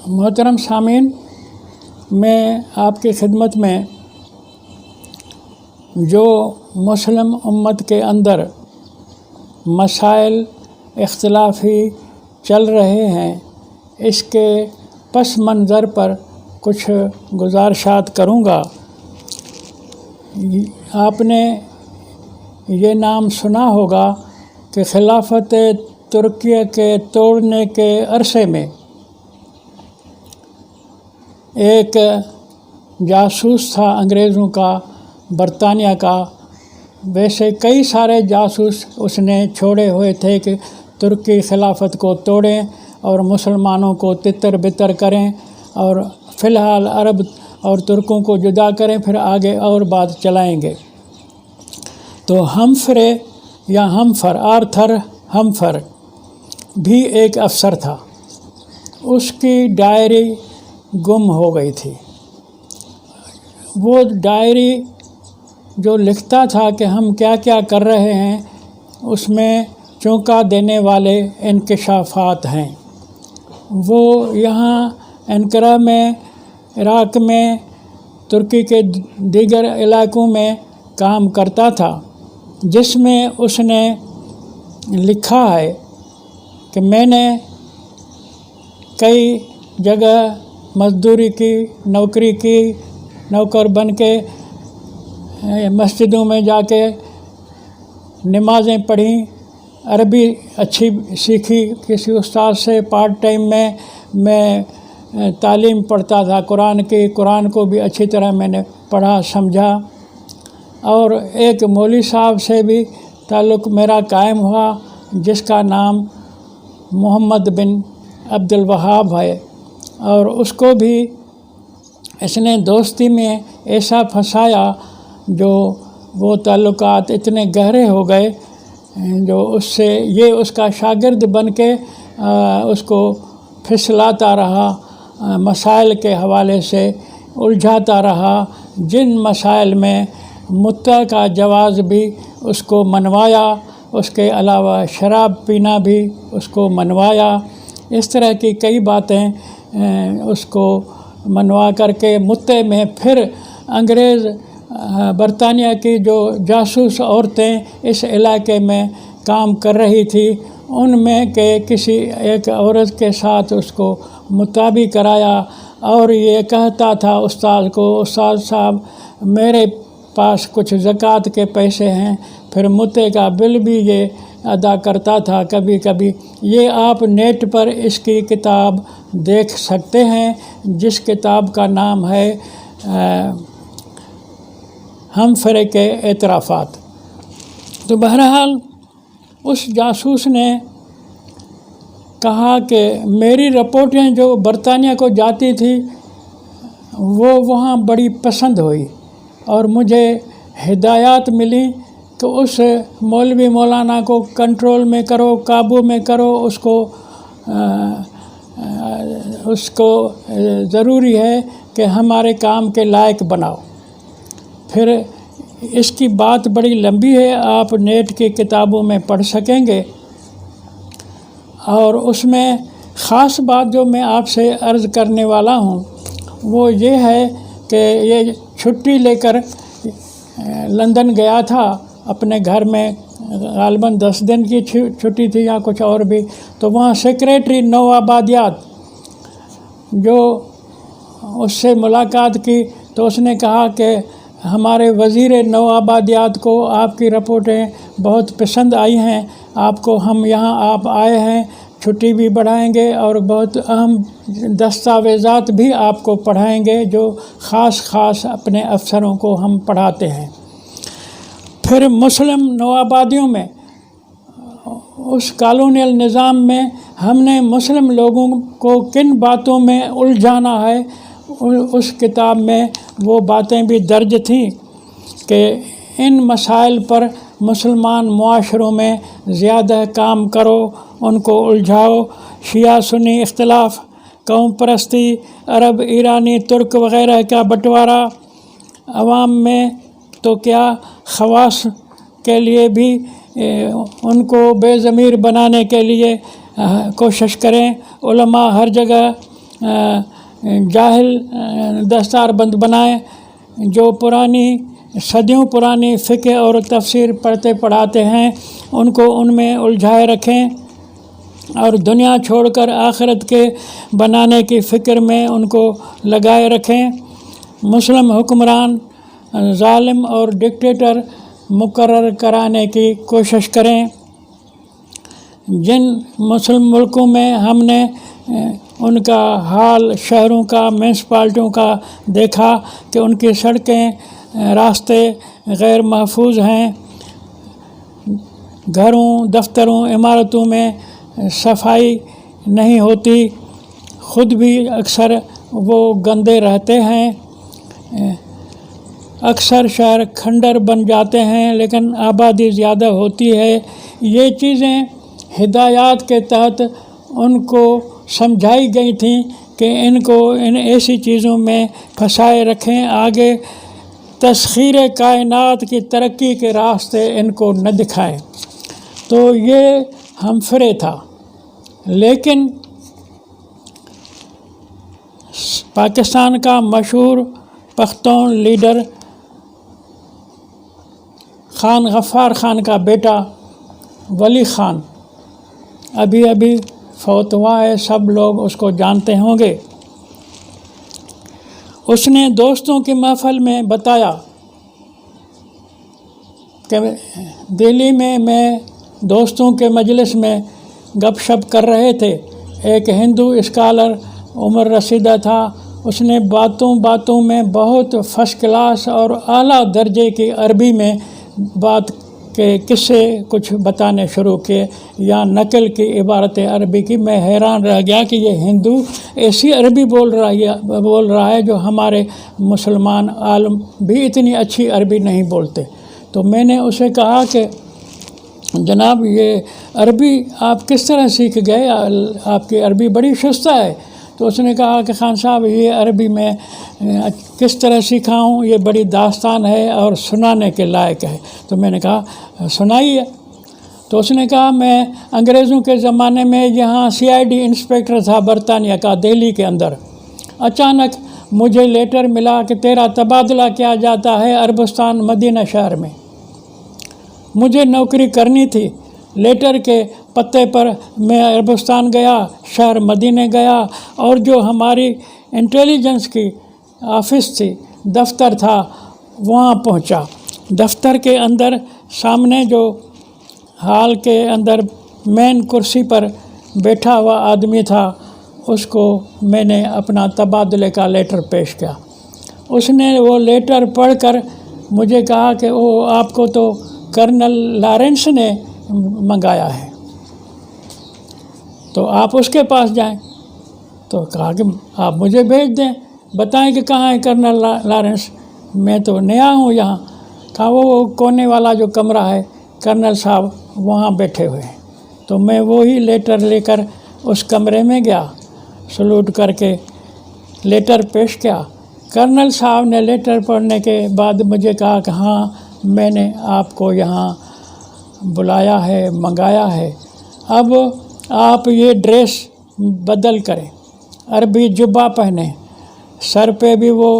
محترم سامعین، میں آپ کی خدمت میں جو مسلم امت کے اندر مسائل اختلافی چل رہے ہیں اس کے پس منظر پر کچھ گزارشات کروں گا۔ آپ نے یہ نام سنا ہوگا کہ خلافت ترکیہ کے توڑنے کے عرصے میں ایک جاسوس تھا انگریزوں کا، برطانیہ کا۔ ویسے کئی سارے جاسوس اس نے چھوڑے ہوئے تھے کہ ترکی خلافت کو توڑیں اور مسلمانوں کو تتر بتر کریں، اور فی الحال عرب اور ترکوں کو جدا کریں، پھر آگے اور بات چلائیں گے۔ تو آرتھر ہمفر بھی ایک افسر تھا۔ اس کی ڈائری گم ہو گئی تھی۔ وہ ڈائری جو لکھتا تھا کہ ہم کیا کیا کر رہے ہیں، اس میں چونکا دینے والے انکشافات ہیں۔ وہ یہاں انقرہ میں، عراق میں، ترکی کے دیگر علاقوں میں کام کرتا تھا، جس میں اس نے لکھا ہے کہ میں نے کئی جگہ مزدوری کی، نوکری کی، نوکر بن کے مسجدوں میں جا کے نمازیں پڑھیں، عربی اچھی سیکھی، کسی استاد سے پارٹ ٹائم میں تعلیم پڑھتا تھا قرآن کو بھی اچھی طرح میں نے پڑھا سمجھا، اور ایک مولوی صاحب سے بھی تعلق میرا قائم ہوا جس کا نام محمد بن عبد الوہاب ہے، اور اس کو بھی اس نے دوستی میں ایسا پھنسایا جو وہ تعلقات اتنے گہرے ہو گئے جو اس کا شاگرد بن کے اس کو پھسلاتا رہا، مسائل کے حوالے سے الجھاتا رہا، جن مسائل میں متع کا جواز بھی اس کو منوایا، اس کے علاوہ شراب پینا بھی اس کو منوایا۔ اس طرح کی کئی باتیں اس کو منوا کر کے متع میں پھر انگریز برطانیہ کی جو جاسوس عورتیں اس علاقے میں کام کر رہی تھی، ان میں کہ کسی ایک عورت کے ساتھ اس کو متع بھی کرایا، اور یہ کہتا تھا استاد کو، استاد صاحب میرے پاس کچھ زکوٰۃ کے پیسے ہیں، پھر متع کا بل بھی یہ ادا کرتا تھا کبھی کبھی۔ یہ آپ نیٹ پر اس کی کتاب دیکھ سکتے ہیں، جس کتاب کا نام ہے ہمفر کے اعترافات۔ تو بہرحال اس جاسوس نے کہا کہ میری رپورٹیں جو برطانیہ کو جاتی تھی وہ وہاں بڑی پسند ہوئی، اور مجھے ہدایات ملی کہ اس مولوی مولانا کو کنٹرول میں کرو، قابو میں کرو، اس کو ضروری ہے کہ ہمارے کام کے لائق بناؤ۔ پھر اس کی بات بڑی لمبی ہے، آپ نیٹ کی کتابوں میں پڑھ سکیں گے، اور اس میں خاص بات جو میں آپ سے عرض کرنے والا ہوں وہ یہ ہے کہ یہ چھٹی لے کر لندن گیا تھا اپنے گھر میں، غالباً 10 دن کی چھٹی تھی یا کچھ اور بھی، تو وہاں سیکریٹری نوآبادیات جو اس سے ملاقات کی تو اس نے کہا کہ ہمارے وزیر نوآبادیات کو آپ کی رپورٹیں بہت پسند آئی ہیں، آپ آئے ہیں، چھٹی بھی بڑھائیں گے اور بہت اہم دستاویزات بھی آپ کو پڑھائیں گے جو خاص اپنے افسروں کو ہم پڑھاتے ہیں۔ پھر مسلم نوآبادیوں میں، اس کالونیل نظام میں ہم نے مسلم لوگوں کو کن باتوں میں الجھانا ہے، اس کتاب میں وہ باتیں بھی درج تھیں کہ ان مسائل پر مسلمان معاشروں میں زیادہ کام کرو، ان کو الجھاؤ، شیعہ سنی اختلاف، قوم پرستی، عرب ایرانی ترک وغیرہ کا بٹوارا، عوام میں تو کیا خواص کے لیے بھی ان کو بے ضمیر بنانے کے لیے کوشش کریں، علماء ہر جگہ جاہل دستار بند بنائیں، جو پرانی صدیوں پرانی فقہ اور تفسیر پڑھتے پڑھاتے ہیں ان کو ان میں الجھائے رکھیں اور دنیا چھوڑ کر آخرت کے بنانے کی فکر میں ان کو لگائے رکھیں۔ مسلم حکمران ظالم اور ڈکٹیٹر مقرر کرانے کی کوشش کریں۔ جن مسلم ملکوں میں ہم نے ان کا حال شہروں کا میونسپلٹیوں کا دیکھا کہ ان کی سڑکیں راستے غیر محفوظ ہیں، گھروں دفتروں عمارتوں میں صفائی نہیں ہوتی، خود بھی اکثر وہ گندے رہتے ہیں، اکثر شہر کھنڈر بن جاتے ہیں لیکن آبادی زیادہ ہوتی ہے۔ یہ چیزیں ہدایات کے تحت ان کو سمجھائی گئی تھیں کہ ان کو ان ایسی چیزوں میں پھنسائے رکھیں، آگے تسخیر کائنات کی ترقی کے راستے ان کو نہ دکھائیں۔ تو یہ ہم فرے تھا، لیکن پاکستان کا مشہور پختون لیڈر خان غفار خان کا بیٹا ولی خان ابھی فوت ہوا ہے، سب لوگ اس کو جانتے ہوں گے۔ اس نے دوستوں کی محفل میں بتایا کہ دہلی میں دوستوں کے مجلس میں گپ شپ کر رہے تھے، ایک ہندو اسکالر عمر رسیدہ تھا، اس نے باتوں میں بہت فرسٹ کلاس اور اعلیٰ درجے کی عربی میں بات کے قصے کچھ بتانے شروع کیے یا نقل کی عبارت عربی کی۔ میں حیران رہ گیا کہ یہ ہندو ایسی عربی بول رہا ہے جو ہمارے مسلمان عالم بھی اتنی اچھی عربی نہیں بولتے۔ تو میں نے اسے کہا کہ جناب یہ عربی آپ کس طرح سیکھ گئے، آپ کی عربی بڑی شستہ ہے۔ تو اس نے کہا کہ خان صاحب یہ عربی میں کس طرح سیکھا ہوں، یہ بڑی داستان ہے اور سنانے کے لائق ہے۔ تو میں نے کہا سنائیے۔ تو اس نے کہا میں انگریزوں کے زمانے میں یہاں CID انسپیکٹر تھا برطانیہ کا دہلی کے اندر، اچانک مجھے لیٹر ملا کہ تیرا تبادلہ کیا جاتا ہے عربستان مدینہ شہر میں۔ مجھے نوکری کرنی تھی، لیٹر کے پتے پر میں عربستان گیا، شہر مدینہ گیا اور جو ہماری انٹیلیجنس کی آفس تھی، دفتر تھا، وہاں پہنچا۔ دفتر کے اندر سامنے جو ہال کے اندر مین کرسی پر بیٹھا ہوا آدمی تھا، اس کو میں نے اپنا تبادلے کا لیٹر پیش کیا۔ اس نے وہ لیٹر پڑھ کر مجھے کہا کہ آپ کو تو کرنل لارنس نے منگایا ہے، تو آپ اس کے پاس جائیں۔ تو کہا کہ آپ مجھے بھیج دیں، بتائیں کہ کہاں ہے کرنل لارنس، میں تو نیا ہوں یہاں۔ کہا وہ کونے والا جو کمرہ ہے کرنل صاحب وہاں بیٹھے ہوئے ہیں۔ تو میں وہی لیٹر لے کر اس کمرے میں گیا، سلوٹ کر کے لیٹر پیش کیا۔ کرنل صاحب نے لیٹر پڑھنے کے بعد مجھے کہا کہ ہاں میں نے آپ کو یہاں بلایا ہے، منگایا ہے، اب آپ یہ ڈریس بدل کریں، عربی جبہ پہنیں، سر پہ بھی وہ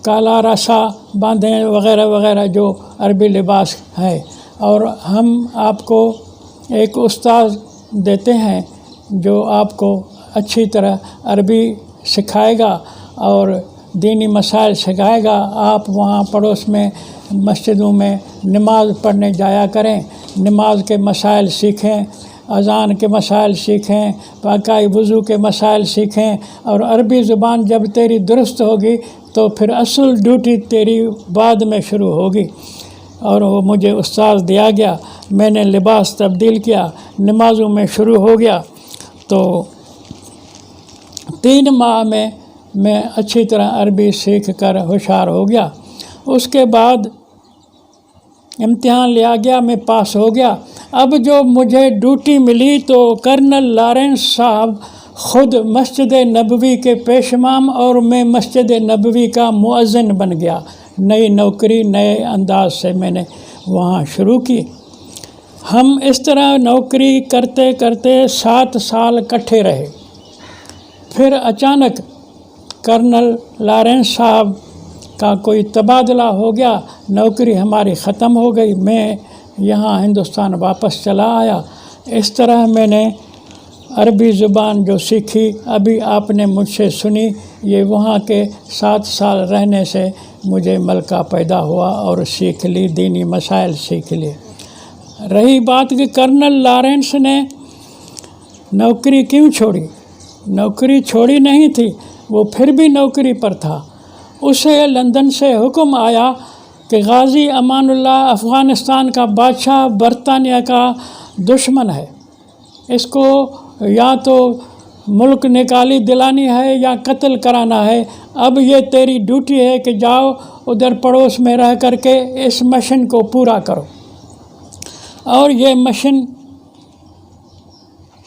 کالا رسا باندھیں وغیرہ وغیرہ جو عربی لباس ہے، اور ہم آپ کو ایک استاذ دیتے ہیں جو آپ کو اچھی طرح عربی سکھائے گا اور دینی مسائل سکھائے گا۔ آپ وہاں پڑوس میں مسجدوں میں نماز پڑھنے جایا کریں، نماز کے مسائل سیکھیں، اذان کے مسائل سیکھیں، پاکی وضو کے مسائل سیکھیں، اور عربی زبان جب تیری درست ہوگی تو پھر اصل ڈیوٹی تیری بعد میں شروع ہوگی۔ اور وہ مجھے استاذ دیا گیا، میں نے لباس تبدیل کیا، نمازوں میں شروع ہو گیا۔ تو 3 ماہ میں اچھی طرح عربی سیکھ کر ہوشیار ہو گیا۔ اس کے بعد امتحان لیا گیا، میں پاس ہو گیا۔ اب جو مجھے ڈیوٹی ملی تو کرنل لارنس صاحب خود مسجد نبوی کے پیش امام اور میں مسجد نبوی کا مؤذن بن گیا۔ نئی نوکری نئے انداز سے میں نے وہاں شروع کی۔ ہم اس طرح نوکری کرتے کرتے 7 سال کٹھے رہے۔ پھر اچانک کرنل لارنس صاحب کا کوئی تبادلہ ہو گیا، نوکری ہماری ختم ہو گئی، میں یہاں ہندوستان واپس چلا آیا۔ اس طرح میں نے عربی زبان جو سیکھی، ابھی آپ نے مجھ سے سنی، یہ وہاں کے 7 سال رہنے سے مجھے ملکہ پیدا ہوا اور سیکھ لی، دینی مسائل سیکھ لیے۔ رہی بات کہ کرنل لارنس نے نوکری کیوں چھوڑی؟ نوکری چھوڑی نہیں تھی، وہ پھر بھی نوکری پر تھا۔ اسے لندن سے حکم آیا کہ غازی امان اللہ افغانستان کا بادشاہ برطانیہ کا دشمن ہے، اس کو یا تو ملک نکالی دلانی ہے یا قتل کرانا ہے۔ اب یہ تیری ڈیوٹی ہے کہ جاؤ ادھر پڑوس میں رہ کر کے اس مشن کو پورا کرو۔ اور یہ مشن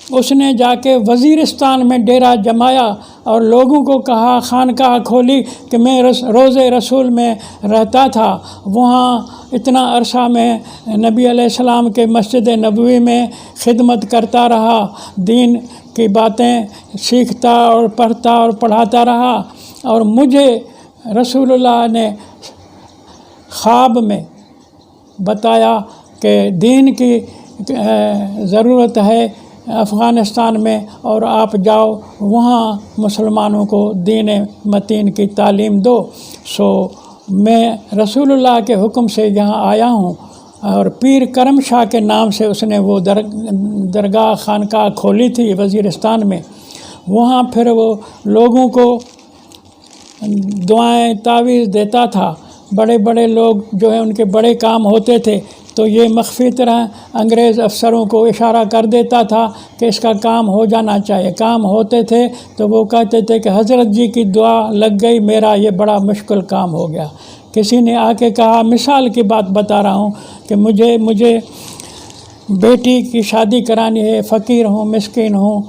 اس نے جا کے وزیرستان میں ڈیرا جمایا اور لوگوں کو کہا، خانقاہ کھولی کہ میں روضہ رسول میں رہتا تھا، وہاں اتنا عرصہ میں نبی علیہ السلام کے مسجد نبوی میں خدمت کرتا رہا، دین کی باتیں سیکھتا اور پڑھتا اور پڑھاتا رہا، اور مجھے رسول اللہ نے خواب میں بتایا کہ دین کی ضرورت ہے افغانستان میں، اور آپ جاؤ وہاں مسلمانوں کو دین متین کی تعلیم دو۔ سو میں رسول اللہ کے حکم سے یہاں آیا ہوں، اور پیر کرم شاہ کے نام سے اس نے وہ درگاہ خانقاہ کھولی تھی وزیرستان میں۔ وہاں پھر وہ لوگوں کو دعائیں تعویذ دیتا تھا، بڑے بڑے لوگ جو ہیں ان کے بڑے کام ہوتے تھے تو یہ مخفی طرح انگریز افسروں کو اشارہ کر دیتا تھا کہ اس کا کام ہو جانا چاہیے۔ کام ہوتے تھے تو وہ کہتے تھے کہ حضرت جی کی دعا لگ گئی، میرا یہ بڑا مشکل کام ہو گیا۔ کسی نے آ کے کہا، مثال کی بات بتا رہا ہوں، کہ مجھے بیٹی کی شادی کرانی ہے، فقیر ہوں، مسکین ہوں،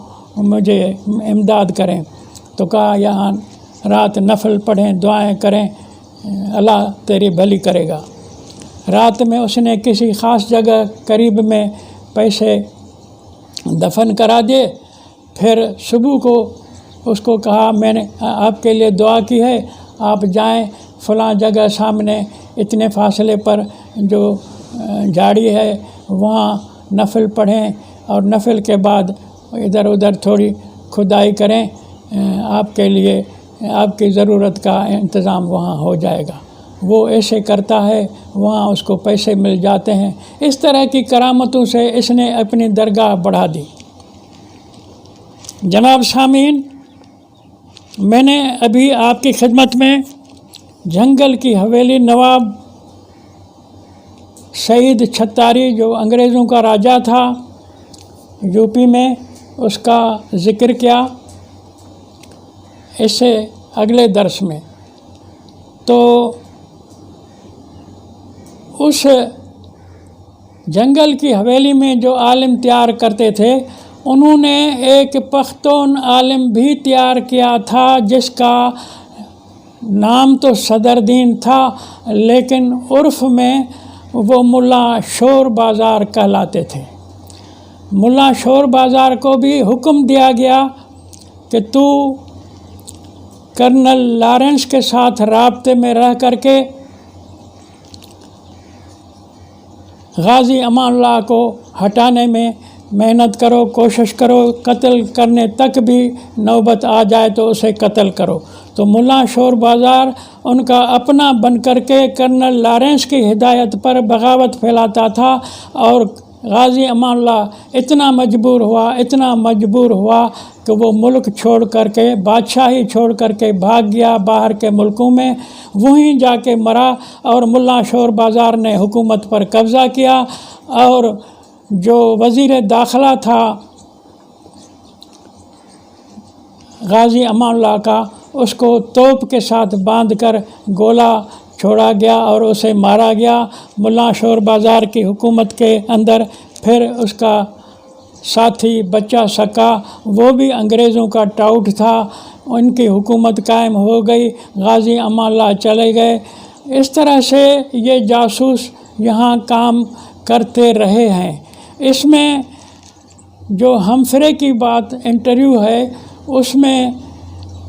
مجھے امداد کریں۔ تو کہا یہاں رات نفل پڑھیں، دعائیں کریں، اللہ تیری بھلی کرے گا۔ رات میں اس نے کسی خاص جگہ قریب میں پیسے دفن کرا دیے، پھر صبح کو اس کو کہا میں نے آپ کے لیے دعا کی ہے، آپ جائیں فلاں جگہ سامنے اتنے فاصلے پر جو جھاڑی ہے وہاں نفل پڑھیں، اور نفل کے بعد ادھر ادھر تھوڑی کھدائی کریں، آپ کے لیے آپ کی ضرورت کا انتظام وہاں ہو جائے گا۔ وہ ایسے کرتا ہے، وہاں اس کو پیسے مل جاتے ہیں۔ اس طرح کی کرامتوں سے اس نے اپنی درگاہ بڑھا دی۔ جناب سامعین، میں نے ابھی آپ کی خدمت میں جنگل کی حویلی نواب سعید چھتاری جو انگریزوں کا راجا تھا یو پی میں، اس کا ذکر کیا۔ اس سے اگلے درس میں تو اس جنگل کی حویلی میں جو عالم تیار کرتے تھے، انہوں نے ایک پختون عالم بھی تیار کیا تھا جس کا نام تو صدر دین تھا، لیکن عرف میں وہ ملا شور بازار کہلاتے تھے۔ ملا شور بازار کو بھی حکم دیا گیا کہ تو کرنل لارنس کے ساتھ رابطے میں رہ کر کے غازی امان اللہ کو ہٹانے میں محنت کرو، کوشش کرو، قتل کرنے تک بھی نوبت آ جائے تو اسے قتل کرو۔ تو ملا شور بازار ان کا اپنا بن کر کے کرنل لارنس کی ہدایت پر بغاوت پھیلاتا تھا، اور غازی امان اللہ اتنا مجبور ہوا کہ وہ ملک چھوڑ کر کے، بادشاہی چھوڑ کر کے بھاگ گیا باہر کے ملکوں میں، وہیں جا کے مرا، اور ملا شور بازار نے حکومت پر قبضہ کیا، اور جو وزیر داخلہ تھا غازی امان اللہ کا، اس کو توپ کے ساتھ باندھ کر گولہ چھوڑا گیا اور اسے مارا گیا ملا شور بازار کی حکومت کے اندر۔ پھر اس کا ساتھی بچہ سکا، وہ بھی انگریزوں کا ٹاؤٹ تھا، ان کی حکومت قائم ہو گئی، غازی امان اللہ چلے گئے۔ اس طرح سے یہ جاسوس یہاں کام کرتے رہے ہیں۔ اس میں جو ہمفرے کی بات انٹرویو ہے، اس میں